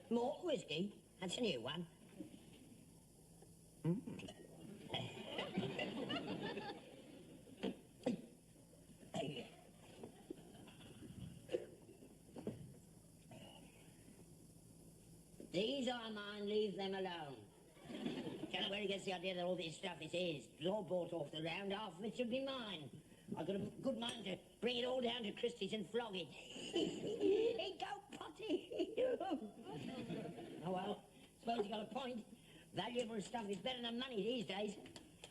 More whiskey? That's a new one. These are mine, leave them alone. Don't know where he gets the idea that all this stuff is his. It was all bought off the round, half of it should be mine. I've got a good mind to bring it all down to Christie's and flog it. He go potty. Oh, well, suppose he got a point. Valuable stuff is better than money these days.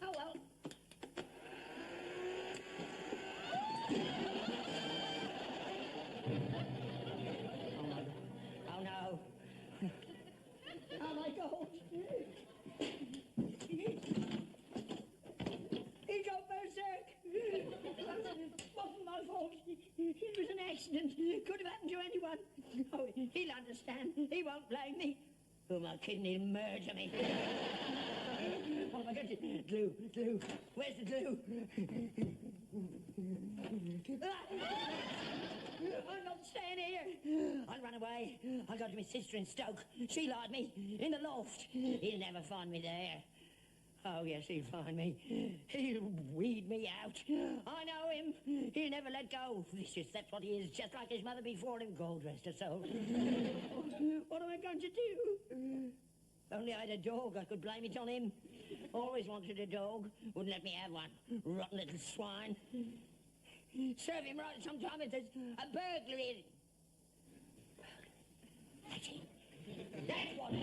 Oh, well. Oh, no. Oh, my God. He got berserk. Wasn't my fault. It was an accident. Could have happened to anyone. Oh, he'll understand. He won't blame me. Who am I kidding? He'll murder me. What have I got to... Glue. Where's the glue? I'm not staying here. I'll run away. I'll go to my sister in Stoke. She'll hide me in the loft. He'll never find me there. Oh, yes, he'll find me. He'll weed me out. I know him. He'll never let go. Vicious, that's what he is. Just like his mother before him. God rest her soul. What am I going to do? Only I had a dog, I could blame it on him. Always wanted a dog. Wouldn't let me have one. Rotten little swine. Serve him right sometime if there's a burglary. That's it. That's what it is.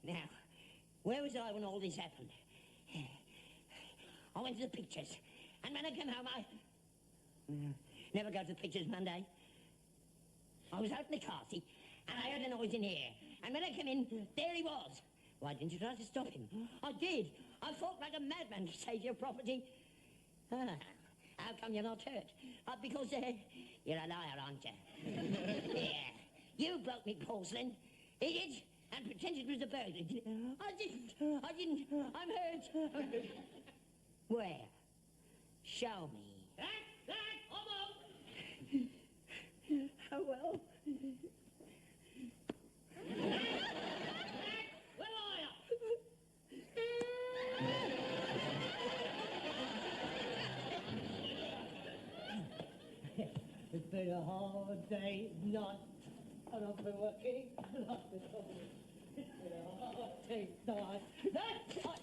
Now, where was I when all this happened? I went to the pictures, and when I came home, I... never go to the pictures Monday. I was out in the car, see, and I heard a noise in here. And when I came in, there he was. Why didn't you try to stop him? I did. I fought like a madman to save your property. How come you're not hurt? Because you're a liar, aren't you? Yeah. You broke me porcelain. Idiot. And pretended it was a burglary. I didn't. I'm hurt. Where? Show me. Hobo! Oh, well. Where are you? It's been a hard day, not. And I've been working, and I've been hungry. It's been a hard day, night. That's what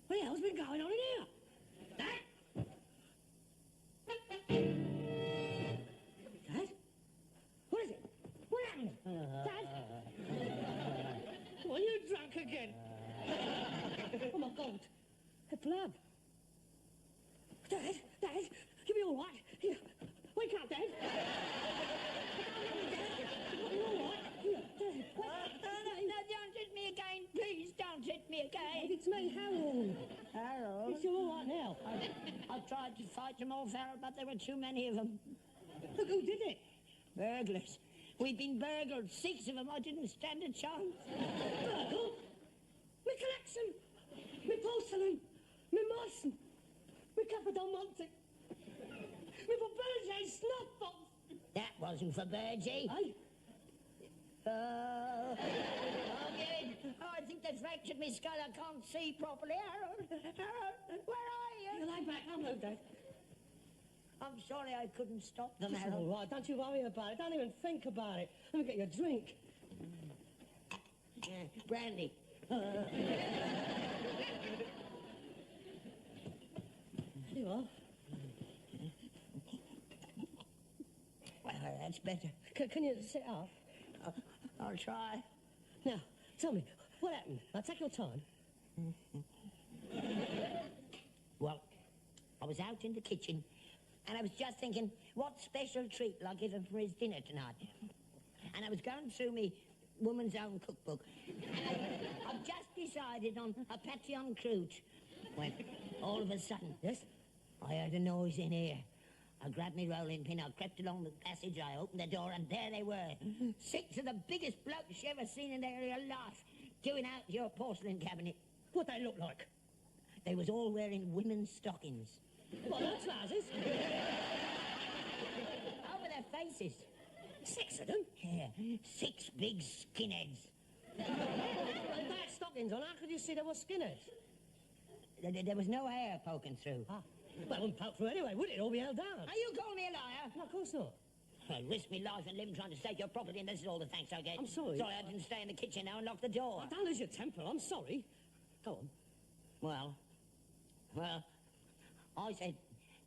the hell's been going on in here? Dad? Dad? What is it? What happened? Dad? Well, you drunk again? Oh, my God. A blood. Dad? You'll be all right. Here. Wake up, Dad. You're all right. Here, Dad. No, don't hit me again. Please don't hit me again. It's me, Harold. Harold? It's all right now. I tried to fight them off, Harold, but there were too many of them. Look, who did it? Burglars. We've been burgled. 6 of them. I didn't stand a chance. Burgled? Me collection. Me porcelain. Me Morrison. Me Capital Monte. Me for Berger snuff box. That wasn't for Berger. Hey? Oh, Gary. Oh, I think they fractured me skull. I can't see properly. Harold, where are you? You lie back. I'll move, Dad. I'm sorry I couldn't stop them, It's Harold. all right. Don't you worry about it. Don't even think about it. Let me get you a drink. Brandy. Here you are. Well, that's better. Can you sit up? I'll try. Now, tell me, what happened? Now, take your time. Well, I was out in the kitchen, and I was just thinking, what special treat will I give him for his dinner tonight? And I was going through me woman's own cookbook, and I've just decided on a patillon croûte, when all of a sudden, Yes? I heard a noise in here. I grabbed my rolling pin, I crept along the passage, I opened the door, and there they were. 6 of the biggest blokes you ever seen in their life, doing out your porcelain cabinet. What they look like? They was all wearing women's stockings. What, no trousers? Over their faces. 6 of them? Yeah, 6 big skinheads. Well, if they had stockings on, how could you see they were skinheads? There was no hair poking through. Ah. Well, it wouldn't poke through anyway, would it? All be held down. Are you calling me a liar? No, of course not. I risked my life and limb trying to stake your property, and this is all the thanks I get. I'm sorry. Sorry I didn't stay in the kitchen now and lock the door. Oh, don't lose your temper. I'm sorry. Go on. Well, I said,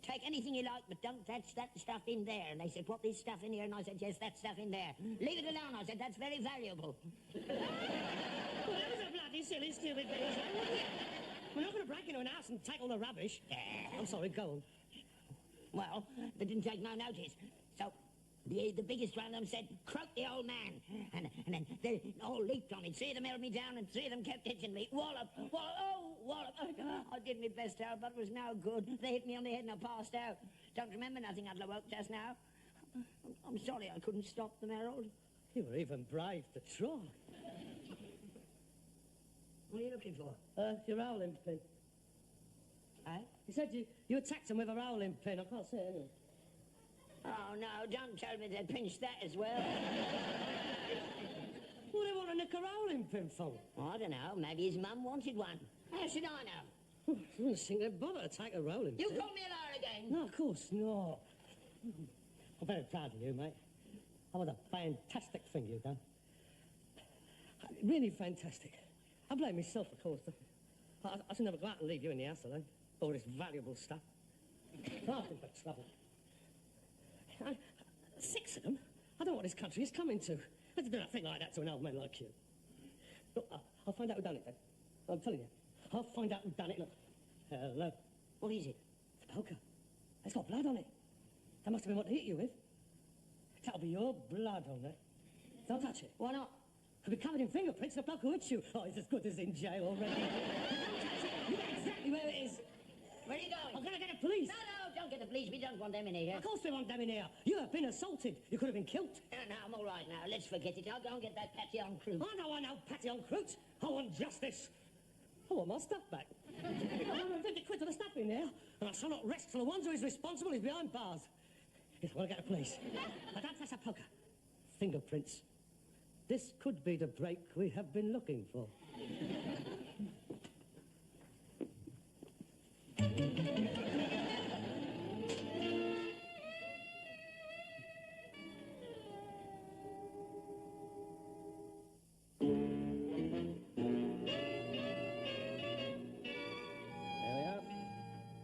take anything you like, but don't touch that stuff in there. And they said, what, this stuff in here? And I said, yes, that stuff in there. Leave it alone, I said, that's very valuable. Well, that was a bloody silly, stupid thing, wasn't it? We're not going to break into an house and take all the rubbish. I'm sorry, go on. Well, they didn't take no notice. So the biggest one of them said, croak the old man. And then they all leaped on me. 3 of them held me down and 3 of them kept hitching me. Wallop, wallop, oh, wallop. I did my best, Harold, but it was no good. They hit me on the head and I passed out. Don't remember nothing I'd awoke just now. I'm sorry I couldn't stop them, Harold. You were even brave to try. What are you looking for? Your rolling pin. Eh? He said you attacked him with a rolling pin. I can't see it anyway. Oh, no, don't tell me they pinched that as well. What do they want to nick a rolling pin for? I don't know. Maybe his mum wanted one. How should I know? I don't think they'd bother to take a rolling You pin. call me a liar again? No, of course not. I'm very proud of you, mate. That was a fantastic thing you've done. Really fantastic. I blame myself, of course. I should never go out and leave you in the house alone. All this valuable stuff. Nothing but trouble. 6 of them? I don't know what this country is coming to. Let's do a thing like that to an old man like you. Look, I'll find out who done it then. I'm telling you. I'll find out who done it. Look. Hello. What is it? It's a poker. It's got blood on it. That must have been what they hit you with. That'll be your blood on it. Don't touch it. Why not? It'll be covered in fingerprints of the bloke who hit you. Oh, he's as good as in jail already. Don't touch it. You know exactly where it is. Where are you going? I'm going to get the police. No, don't get the police. We don't want them in here. Of course we want them in here. You have been assaulted. You could have been killed. No, I'm all right now. Let's forget it. I'll go and get that patillon croûte. I know, patillon croûte. I want justice. I want my stuff back. 150 quid for the stuff in there, and I shall not rest till the one who is responsible is behind bars. Yes, I want to get the police. But don't touch that poker. Fingerprints. This could be the break we have been looking for.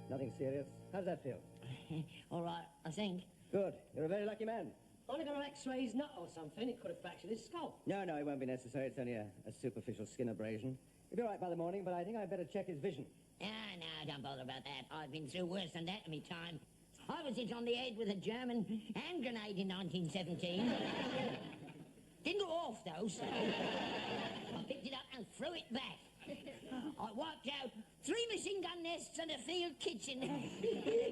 Nothing serious. How's that feel? All right, I think. Good. You're a very lucky man. Only going to x-ray his nut or something. It could have fractured his skull. No, it won't be necessary. It's only a superficial skin abrasion. He'll be all right by the morning, but I think I'd better check his vision. No, don't bother about that. I've been through worse than that in my time. I was hit on the head with a German hand grenade in 1917. Didn't go off, though, so I picked it up and threw it back. I wiped out 3 machine gun nests and a field kitchen.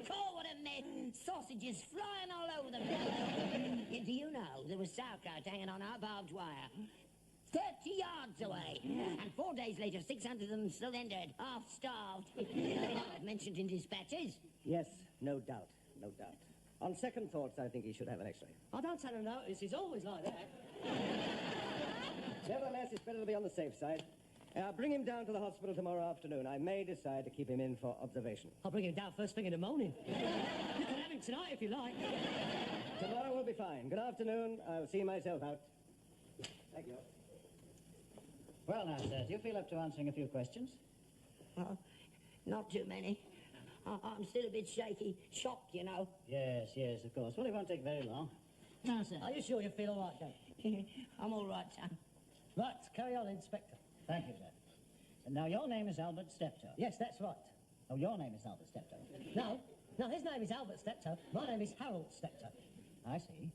Call what a mess. Sausages flying all over the place. Yeah, do you know there was sauerkraut hanging on our barbed wire 30 yards away, and 4 days later 600 of them surrendered, half starved. Not mentioned in dispatches. Yes, no doubt. On second thoughts, I think he should have an x-ray. I don't take no notice. He's always like that. it's better to be on the safe side. Bring him down to the hospital tomorrow afternoon. I may decide to keep him in for observation. I'll bring him down first thing in the morning. You can have him tonight if you like. Tomorrow will be fine. Good afternoon. I'll see myself out. Thank you. Well, now, sir, do you feel up to answering a few questions? Not too many. I'm still a bit shaky. Shocked, you know. Yes, of course. Well, it won't take very long. Now, sir. Are you sure you feel all right, Gareth? I'm all right, son. Right, carry on, Inspector. Thank you, sir. And now, your name is Albert Steptoe. Yes, that's right. Oh, your name is Albert Steptoe. No, his name is Albert Steptoe. My name is Harold Steptoe. I see.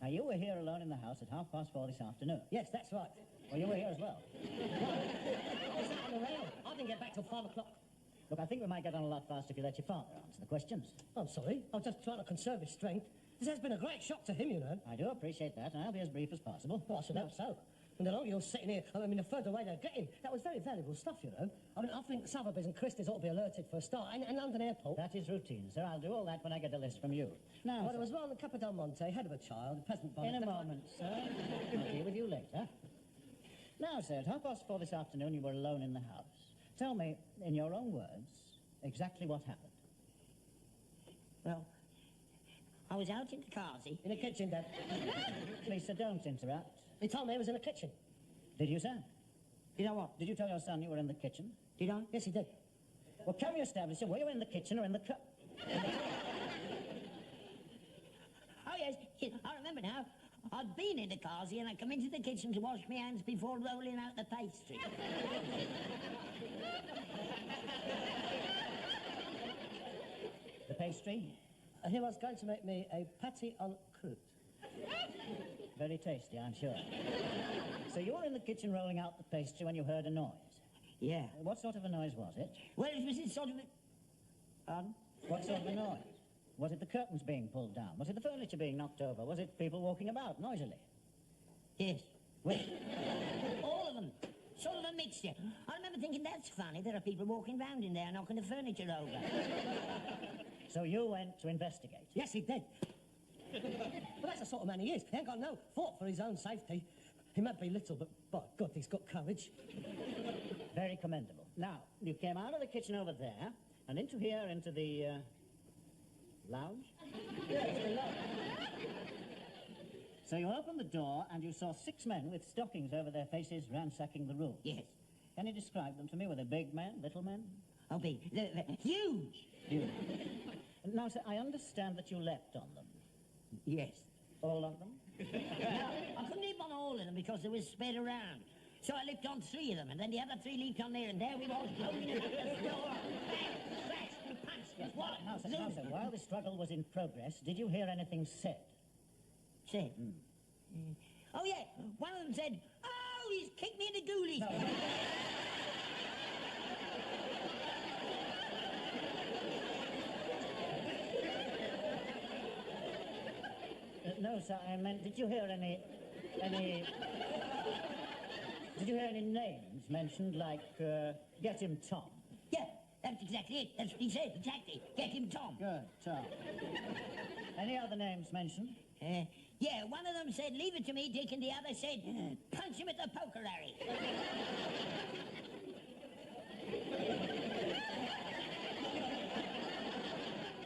Now, you were here alone in the house at 4:30 this afternoon. Yes, that's right. Well, you were here as well. I was out on the rail. I didn't get back till 5 o'clock. Look, I think we might get on a lot faster if you let your father answer the questions. I'm sorry. I was just trying to conserve his strength. This has been a great shock to him, you know. I do appreciate that, and I'll be as brief as possible. Well, I should hope so. And the longer you're sitting here, I mean, the further away they're getting. That was very valuable stuff, you know. I mean, I think Sotheby's and Christie's ought to be alerted for a start, and London Airport. That is routine, sir. I'll do all that when I get a list from you. Now, well, there was one in Capo del Monte, head of a child, a peasant bonnet. in a moment, sir. I'll deal with you later. Now, sir, at 4:30 this afternoon, you were alone in the house. Tell me, in your own words, exactly what happened. Well, I was out in the car, see? In the kitchen, Dad. Please, sir, don't interrupt. He told me he was in the kitchen. Did you, sir? Did I what? Did you tell your son you were in the kitchen? Did I? Yes, he did. Well, can we establish, sir, were you in the kitchen or in the car? Oh, yes, I remember now. I'd been in the car, see, and I come into the kitchen to wash my hands before rolling out the pastry. The pastry? He was going to make me a patty en croûte. Very tasty, I'm sure. So you were in the kitchen rolling out the pastry when you heard a noise? Yeah. What sort of a noise was it? Well, it was sort of a... Pardon? What sort of a noise? Was it the curtains being pulled down? Was it the furniture being knocked over? Was it people walking about noisily? Yes. Which? All of them. Sort of a mixture. I remember thinking, that's funny, there are people walking round in there knocking the furniture over. So you went to investigate? Yes, he did. Well, that's the sort of man he is. He ain't got no thought for his own safety. He might be little, but by God, he's got courage. Very commendable. Now, you came out of the kitchen over there and into here, into the, lounge? Yes, the lounge. So you opened the door and you saw 6 men with stockings over their faces ransacking the room. Yes. Can you describe them to me? Were they big men, little men? Oh, big. They're huge. Huge. Now, sir, I understand that you leapt on them. Yes. All of them? No, I couldn't leap on all of them because they was spread around. So I leaped on 3 of them, and then the other 3 leaped on there, and there we was, blowing it out the door. Bang, crash, and punch, and what? Now, sir, while the struggle was in progress, did you hear anything said? Said? Oh, yeah. One of them said, oh, he's kicked me in the ghoulies. No. No, sir, I meant, did you hear any names mentioned, like, Get Him Tom? Yeah, that's exactly it. That's what he said, exactly. Get him Tom. Good, Tom. Any other names mentioned? Yeah, one of them said, leave it to me, Dick, and the other said, punch him at the poker, Harry.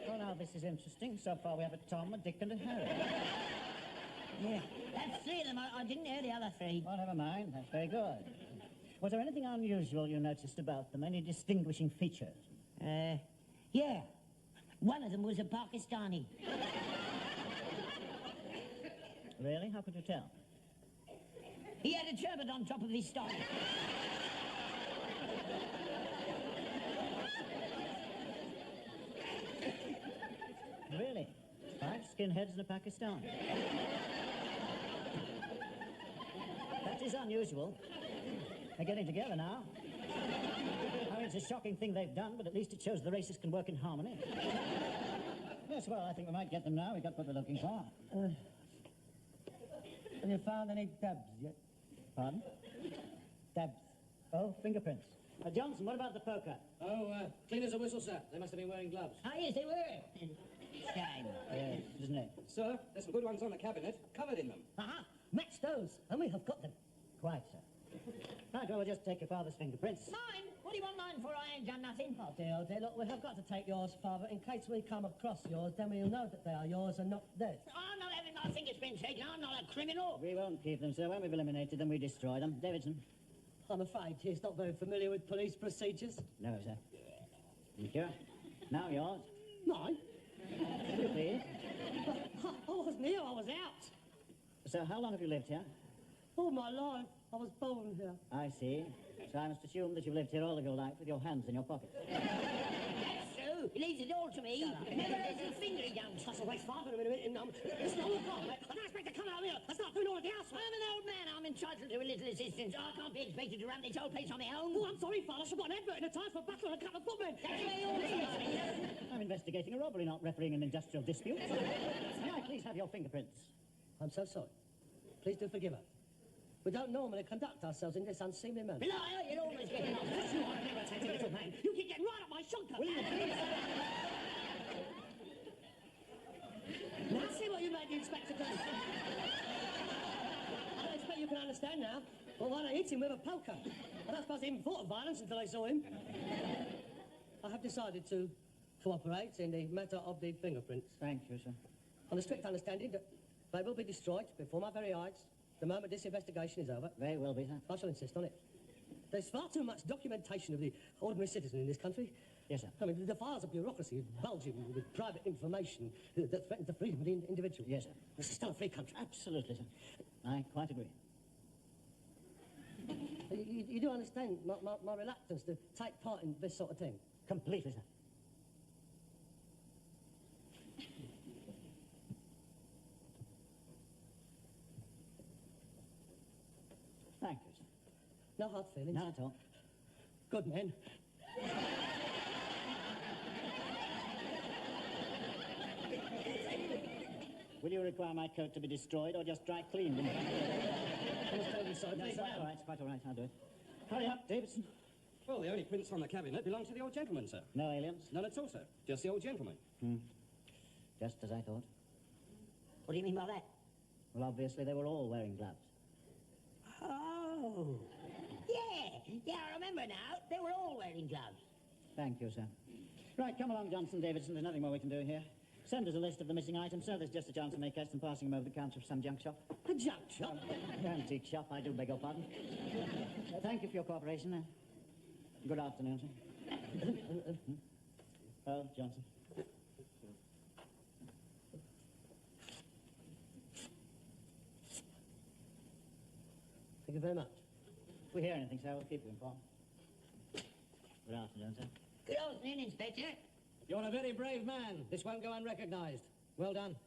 Well, now, this is interesting. So far, we have a Tom, a Dick, and a Harry. Yeah, that's 3 of them. I didn't hear the other 3. Well, never mind. That's very good. Was there anything unusual you noticed about them? Any distinguishing features? Yeah. One of them was a Pakistani. Really? How could you tell? He had a turban on top of his stock. Really? 5 skinheads and a Pakistani. That is unusual. They're getting together now. I mean, it's a shocking thing they've done, but at least it shows the races can work in harmony. Yes, well, I think we might get them now. We've got what we're looking for. Have you found any dabs yet? Pardon? Dabs. Oh, fingerprints. Johnson, what about the poker? Oh, clean as a whistle, sir. They must have been wearing gloves. Oh, yes, they were. Shame. Yes, isn't it? Sir, there's some good ones on the cabinet, covered in them. Aha! Match those, and we have got them. Quite, sir. just take your father's fingerprints. Mine? What do you want mine for? I ain't done nothing. Oh dear, look, we have got to take yours, Father. In case we come across yours, then we'll know that they are yours and not theirs. I'm not having my fingerprints taken. I'm not a criminal. We won't keep them, sir. When we've eliminated them, we destroy them. Davidson? I'm afraid he's not very familiar with police procedures. No, sir. You sure? Now yours. Mine? You please. I wasn't here, I was out. So how long have you lived here? All my life, I was born here. I see. So I must assume that you've lived here all of your life with your hands in your pockets. That's true. He leaves it all to me. Never lays his finger, he don't. That's a waste, Father, a minute. Listen, I'm not I don't expect to come out here. I start doing all of the housework. I'm an old man. I'm entitled to a little assistance. I can't be expected to run this whole place on my own. Oh, I'm sorry, Father. I've got an advert in the Times for a butler and a couple of footmen. That's the way you always are. I'm investigating a robbery, not refereeing an industrial dispute. May I please have your fingerprints? I'm so sorry. Please do forgive us. We don't normally conduct ourselves in this unseemly manner. Liar, you're always getting off. You are an irritating little man. You keep getting right up my shoulder. Will you please? Now see what you made the inspector do. I don't expect you can understand now. Well, why not hit him with a poker? I don't suppose they even thought of violence until they saw him. I have decided to cooperate in the matter of the fingerprints. Thank you, sir. On the strict understanding that they will be destroyed before my very eyes the moment this investigation is over. They will be, sir. I shall insist on it. There's far too much documentation of the ordinary citizen in this country. Yes, sir. I mean, the files of bureaucracy is bulging with private information that threatens the freedom of the individual. Yes, sir. This is still a free country. Absolutely, sir. I quite agree. You do understand my reluctance to take part in this sort of thing? Completely, sir. Thank you, sir. No hard feelings? Not at all. Good men. Will you require my coat to be destroyed or just dry cleaned? I'm terribly sorry. No, Please, it's quite all right, it's quite all right, I'll do it. Hurry up, Davidson. Well, the only prints on the cabinet belong to the old gentleman, sir. No aliens? None at all, sir. Just the old gentleman. Just as I thought. What do you mean by that? Well, obviously they were all wearing gloves. Oh. Yeah, I remember now. They were all wearing gloves. Thank you, sir. Right, come along, Johnson, Davidson. There's nothing more we can do here. Send us a list of the missing items, sir. There's just a chance of me catching them passing them over the counter of some junk shop. A junk shop? Antique shop, I do beg your pardon. Thank you for your cooperation. Good afternoon, sir. Oh, Johnson. Thank you very much. If we hear anything, sir, we'll keep you informed. Good afternoon, sir. Good afternoon, Inspector. You're a very brave man. This won't go unrecognised. Well done.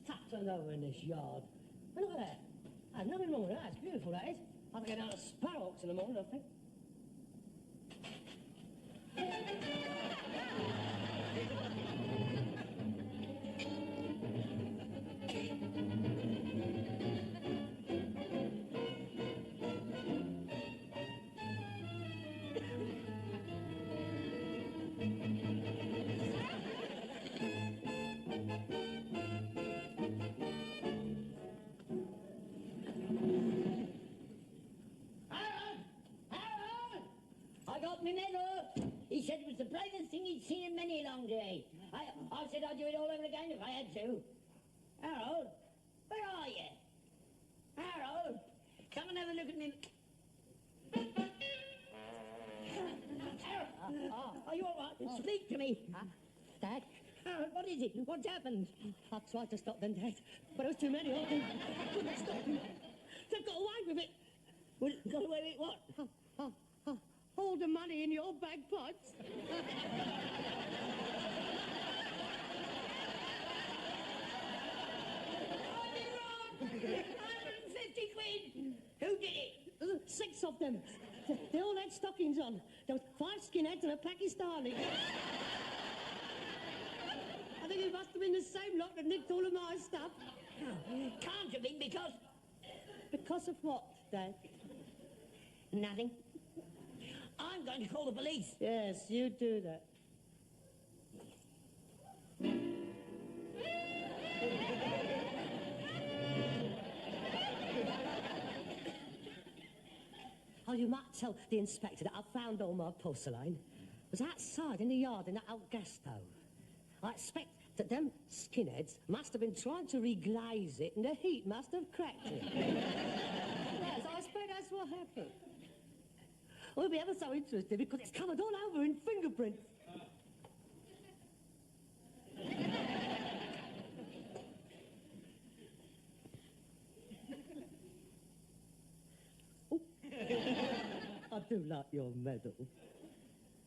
Stuff turned over in this yard. And look at that. There's nothing wrong with that. It's beautiful, that is. I'll go down to Sparrowhawks in the morning, I think. It's the bravest thing he'd seen in many a long day. I said I'd do it all over again if I had to. Harold, where are you? Harold, come and have a look at me. Harold, are you all right? Speak to me. Dad? Harold, what is it? What's happened? I tried to stop them, Dad, but there was too many of them. Couldn't stop them. They've got away with it. Well, got away with what? All the money in your bagpipes. 150 quid! Who did it? 6 of them. They all had stockings on. There was 5 skinheads and a Pakistani. I think it must have been the same lot that nicked all of my stuff. Can't have been because... Because of what, Dad? Nothing. I'm going to call the police. Yes, you do that. Oh, you might tell the inspector that I found all my porcelain. It was outside in the yard in that old gas stove. I expect that them skinheads must have been trying to reglaze it and the heat must have cracked it. Yes, I expect that's what happened. We'll be ever so interested because it's covered all over in fingerprints. I do like your medal.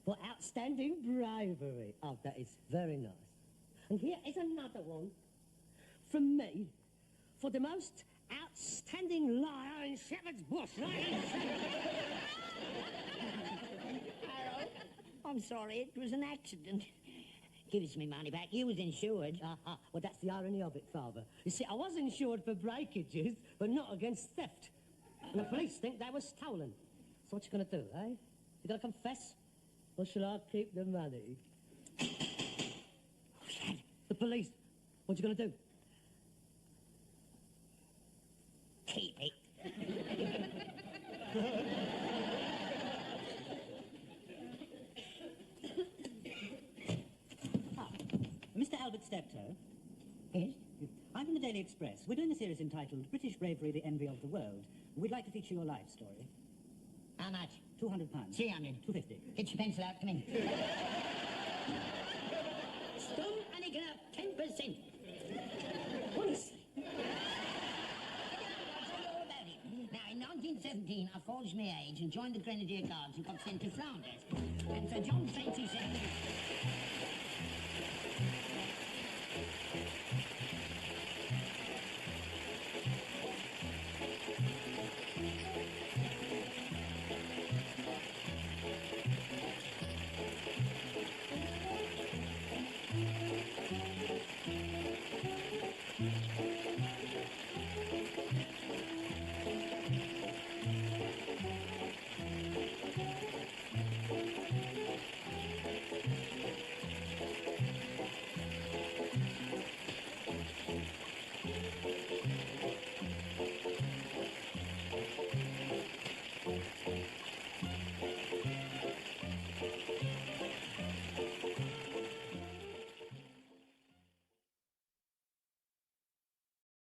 For outstanding bravery. Oh, that is very nice. And here is another one from me for the most outstanding liar in Shepherd's Bush. Harold, I'm sorry, it was an accident. Give us me money back. You was insured. Well, that's the irony of it, Father. You see, I was insured for breakages, but not against theft. And the police think they were stolen. So what you gonna do, eh? You gonna confess? Or shall I keep the money? The police. What you gonna do? Keep it. Mr. Albert Steptoe. Yes? I'm from the Daily Express. We're doing a series entitled British Bravery, the Envy of the World. We'd like to feature your life story. How much? £200. 300. 250. Get your pencil out, come in. Stone and you can have 10%. Honestly. Now, in 1917, I forged my age and joined the Grenadier Guards and got sent to Flanders. And Sir John Tracy said...